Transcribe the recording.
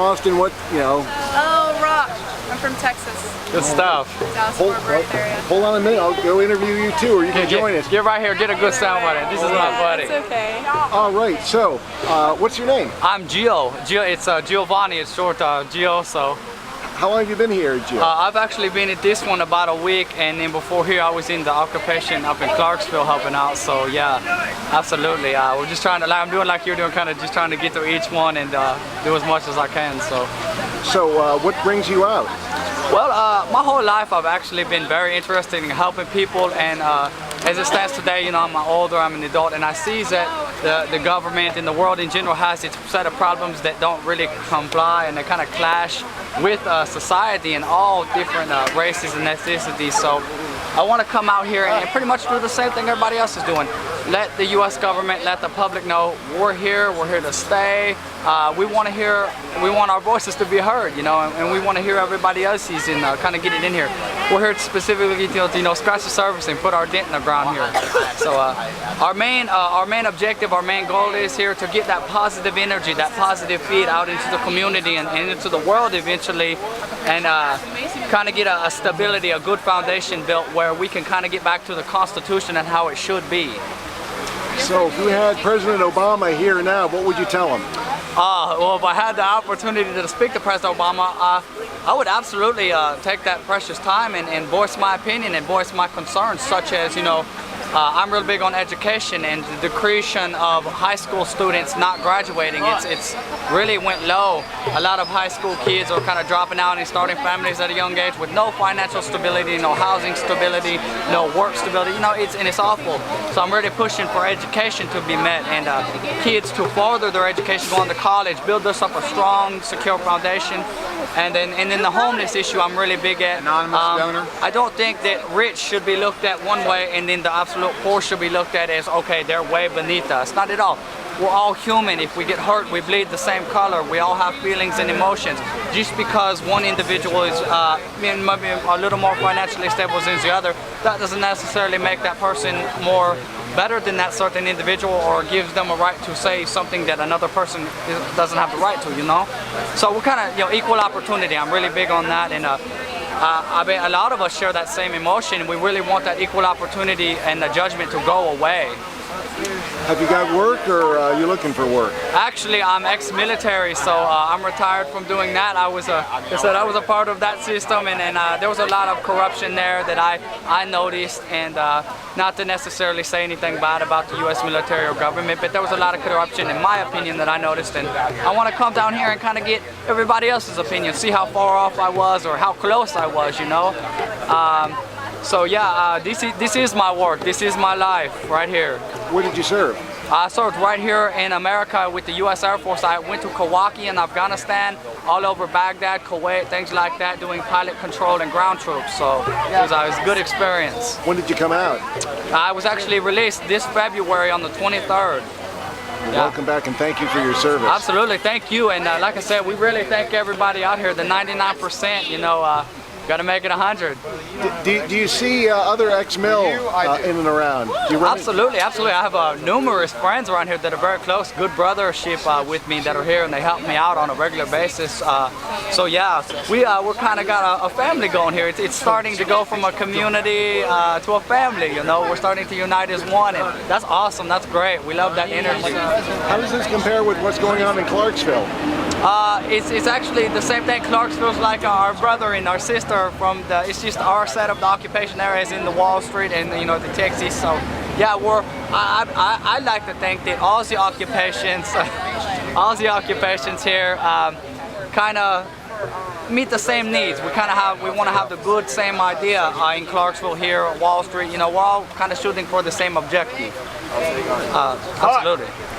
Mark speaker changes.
Speaker 1: Austin, what,
Speaker 2: Oh, rock. I'm from Texas.
Speaker 3: Good stuff.
Speaker 1: Hold on a minute, I'll go interview you too, or you can join us.
Speaker 3: Get right here, get a good sound buddy. This is my buddy.
Speaker 2: It's okay.
Speaker 1: All right, so, what's your name?
Speaker 3: I'm Gio. It's Giovanni, it's short, Gio, so.
Speaker 1: How long have you been here, Gio?
Speaker 3: I've actually been at this one about a week, and then before here I was in the occupation up in Clarksville helping out, so yeah, absolutely. We're just trying to, like I'm doing like you're doing, kind of just trying to get through each one and do as much as I can, so.
Speaker 1: So, what brings you out?
Speaker 3: Well, my whole life I've actually been very interested in helping people, and as it stands today, I'm older, I'm an adult, and I see that the government and the world in general has its set of problems that don't really comply, and they kind of clash with society and all different races and ethnicities. So I want to come out here and pretty much do the same thing everybody else is doing. Let the U.S. government, let the public know we're here to stay. We want our voices to be heard, and we want to hear everybody else's and kind of get it in here. We're here specifically to scratch the surface and put our dent in the ground here. So our main objective, our main goal is here to get that positive energy, that positive feed out into the community and into the world eventually, and kind of get a stability, a good foundation built where we can kind of get back to the Constitution and how it should be.
Speaker 1: So if we had President Obama here now, what would you tell him?
Speaker 3: Well, if I had the opportunity to speak to President Obama, I would absolutely take that precious time and voice my opinion and voice my concerns, such as, I'm real big on education and the decreasing of high school students not graduating. It's really went low. A lot of high school kids are kind of dropping out and starting families at a young age with no financial stability, no housing stability, no work stability. It's awful. So I'm really pushing for education to be met and kids to further their education, go on to college, build us up a strong, secure foundation. And then the homeless issue I'm really big at.
Speaker 1: Anonymous donor?
Speaker 3: I don't think that rich should be looked at one way and then the absolute poor should be looked at as, okay, they're way beneath us. Not at all. We're all human. If we get hurt, we bleed the same color. We all have feelings and emotions. Just because one individual is maybe a little more financially stable than the other, that doesn't necessarily make that person more better than that certain individual or gives them a right to say something that another person doesn't have the right to, So we're kind of, equal opportunity. I'm really big on that, and I mean, a lot of us share that same emotion. We really want that equal opportunity and the judgment to go away.
Speaker 1: Have you got work, or are you looking for work?
Speaker 3: Actually, I'm ex-military, so I'm retired from doing that. I was a part of that system, and there was a lot of corruption there that I noticed, and not to necessarily say anything bad about the U.S. military or government, but there was a lot of corruption, in my opinion, that I noticed, and I want to come down here and kind of get everybody else's opinion, see how far off I was or how close I was, So yeah, this is my work, this is my life right here.
Speaker 1: Where did you serve?
Speaker 3: I served right here in America with the U.S. Air Force. I went to Kawaki in Afghanistan, all over Baghdad, Kuwait, things like that, doing pilot control and ground troops. So it was a good experience.
Speaker 1: When did you come out?
Speaker 3: I was actually released this February on the 23rd.
Speaker 1: Welcome back, and thank you for your service.
Speaker 3: Absolutely, thank you. And like I said, we really thank everybody out here, the 99%, got to make it 100.
Speaker 1: Do you see other ex-mil in and around? Do you
Speaker 3: absolutely. I have numerous friends around here that are very close, good brothership with me that are here, and they help me out on a regular basis. So yeah, we're kind of got a family going here. It's starting to go from a community to a family. We're starting to unite as one, and that's awesome. That's great. We love that energy.
Speaker 1: How does this compare with what's going on in Clarksville?
Speaker 3: It's actually the same thing. Clarksville's like our brother and our sister it's just our set of the occupation areas in the Wall Street and the Texas. So yeah, I like to think that all the occupations here kind of meet the same needs. We want to have the good same idea in Clarksville here at Wall Street. We're all kind of shooting for the same objective. Absolutely.